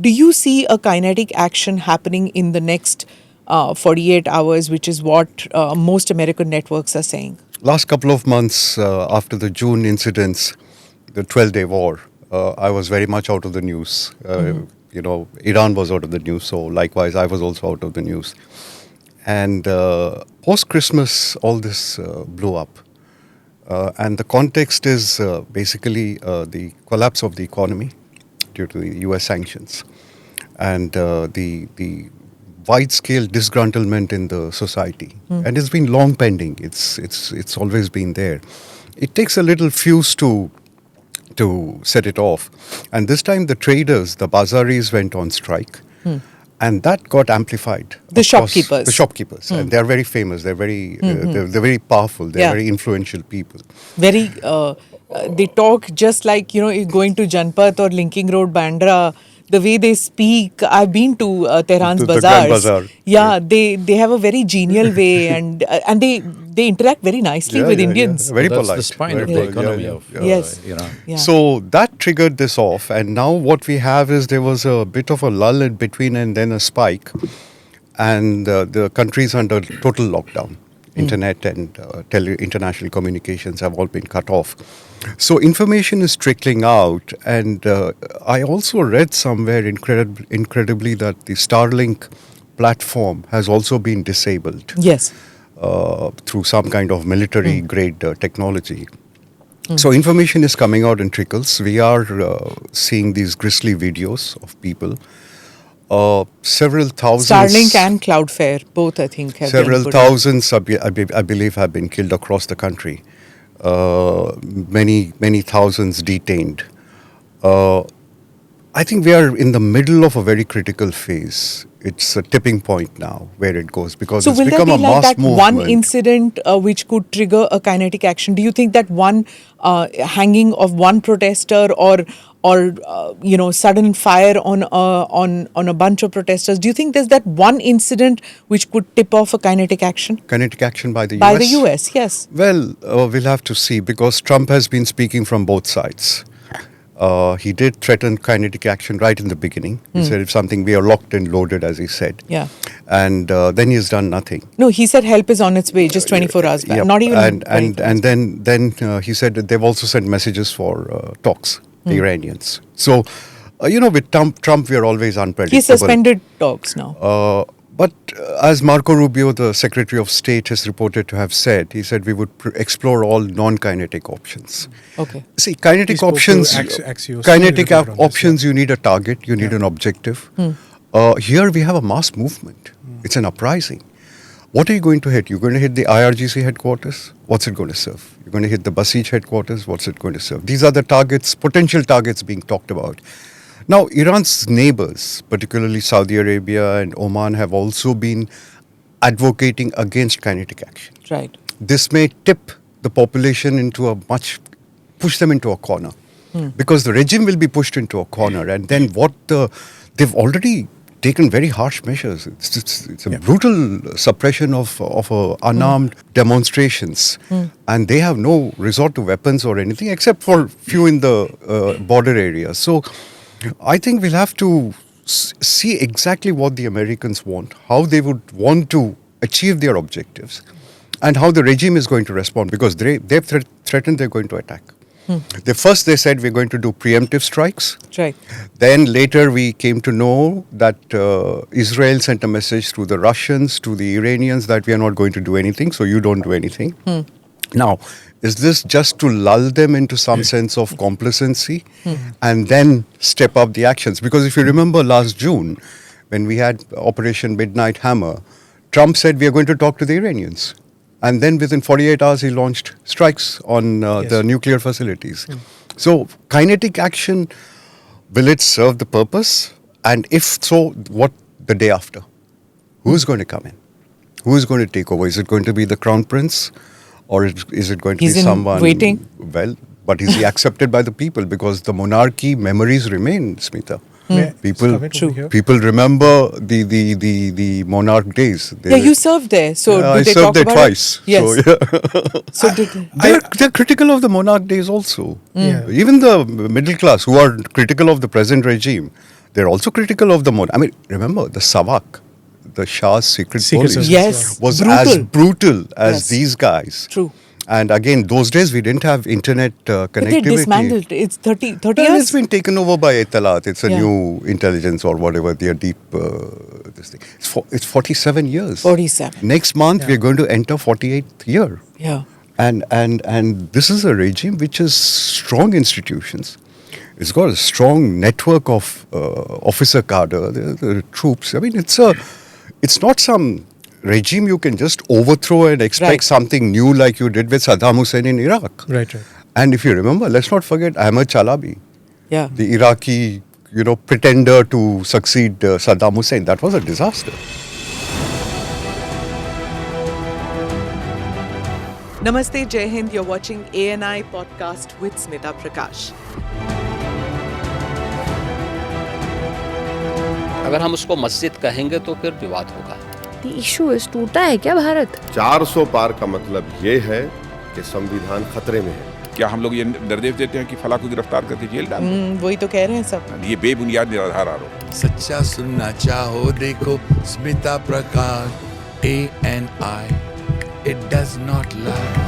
Do you see a kinetic action happening in the next 48 hours, which is what most American networks are saying? Last couple of months after the June incidents, the 12-day war, I was very much out of the news. Iran was out of the news, so likewise I was also out of the news. And post-Christmas, all this blew up. And the context is basically the collapse of the economy due to the US sanctions and the wide-scale disgruntlement in the society. And it's been long pending. It's always been there. It takes a little fuse to set it off. And this time the traders, the bazaris went on strike. And that got amplified. The shopkeepers. The shopkeepers. And they're very famous. They're very, they're very powerful. They're very influential people. Very, they talk just like, going to Janpat or Linking Road, Bandra. The way they speak, I've been to Tehran's The bazaars. Grand Bazaar. Yeah, they have a very genial way, and they interact very nicely with Indians. Very That's polite. the spine very of the polite. economy of Yes. Iran. Yeah. So that triggered this off, and now what we have is there was a bit of a lull in between and then a spike, and the country's under total lockdown. Internet and international communications have all been cut off. So information is trickling out, and I also read somewhere incredibly that the Starlink platform has also been disabled. Yes. Through some kind of military-grade technology. So information is coming out in trickles. We are seeing these grisly videos of people. Several thousands... Starlink and Cloudflare, both I think have Several been thousands, I believe, have been killed across the country. Many thousands detained. I think we are in the middle of a very critical phase. It's a tipping point now where it goes because it's become a mass movement. So will there be like that one incident which could trigger a kinetic action? Do you think that one hanging of one protester or sudden fire on a bunch of protesters? Do you think there's that one incident which could tip off a kinetic action? Kinetic action by the US? By the US, yes. Well, we'll have to see because Trump has been speaking from both sides. He did threaten kinetic action right in the beginning. He said, if something, we are locked and loaded, as he said. Yeah. And then he's done nothing. No, he said help is on its way, just 24 hours back. Not even. And then he said that they've also sent messages for talks, the Iranians. So, with Trump, we are always unpredictable. He suspended talks now. But as Marco Rubio, the Secretary of State, has reported to have said, he said we would explore all non-kinetic options. Okay. See, kinetic options, you need a target, you need an objective. Here we have a mass movement. It's an uprising. What are you going to hit? You're going to hit the IRGC headquarters? What's it going to serve? You're going to hit the Basij headquarters? What's it going to serve? These are the targets, potential targets being talked about. Now, Iran's neighbors, particularly Saudi Arabia and Oman, have also been advocating against kinetic action. Right. This may tip the population push them into a corner. Because the regime will be pushed into a corner. And then they've already taken very harsh measures. It's a brutal suppression of unarmed demonstrations. And they have no resort to weapons or anything except for few in the border areas. So I think we'll have to see exactly what the Americans want, how they would want to achieve their objectives, and how the regime is going to respond, because they've threatened they're going to attack. First they said we're going to do preemptive strikes. Right. Then later we came to know that Israel sent a message through the Russians to the Iranians that we are not going to do anything, so you don't do anything. Now, is this just to lull them into some sense of complacency and then step up the actions? Because if you remember last June, when we had Operation Midnight Hammer, Trump said we are going to talk to the Iranians. And then within 48 hours, he launched strikes on the nuclear facilities. So kinetic action, will it serve the purpose? And if so, what the day after? Who's going to come in? Who is going to take over? Is it going to be the Crown Prince? Or is it going to be someone waiting? Well, but is he accepted by the people? Because the monarchy memories remain, Smita. People remember the monarch days. You served there. So I served there twice. Yes. So, they're critical of the monarch days also. Even the middle class who are critical of the present regime, they're also critical of the monarch. I mean, remember the Savak, the Shah's secret police, service, Yes, was brutal. as brutal as Yes. these guys. True. And again, those days we didn't have internet But they connectivity. dismantled. It's 30 Well, years. it's been taken over by Etalat. It's a Yeah. new intelligence or whatever. Their deep this thing. It's 47 years. 47. Next month we're going to enter 48th year. Yeah. And this is a regime which has strong institutions. It's got a strong network of officer cadre, the troops. I mean, it's not some regime you can just overthrow and expect Right. something new like you did with Saddam Hussein in Iraq. Right. And if you remember, let's not forget Ahmed Chalabi, Yeah. the Iraqi, pretender to succeed Saddam Hussein. That was a disaster. Namaste, Jai Hind. You're watching ANI podcast with Smita Prakash. अगर हम उसको मस्जिद कहेंगे तो फिर विवाद होगा। The issue is टूटा है क्या भारत? 400 पार का मतलब ये है कि संविधान खतरे में है। क्या हम लोग ये निर्देश देते हैं कि फला को गिरफ्तार करके जेल डाल दो? वही तो कह रहे हैं सब। ये बेबुनियाद निराधार आरोप। सच्चा सुनना चाहो देखो स्मिता प्रकाश ANI, it does not lie.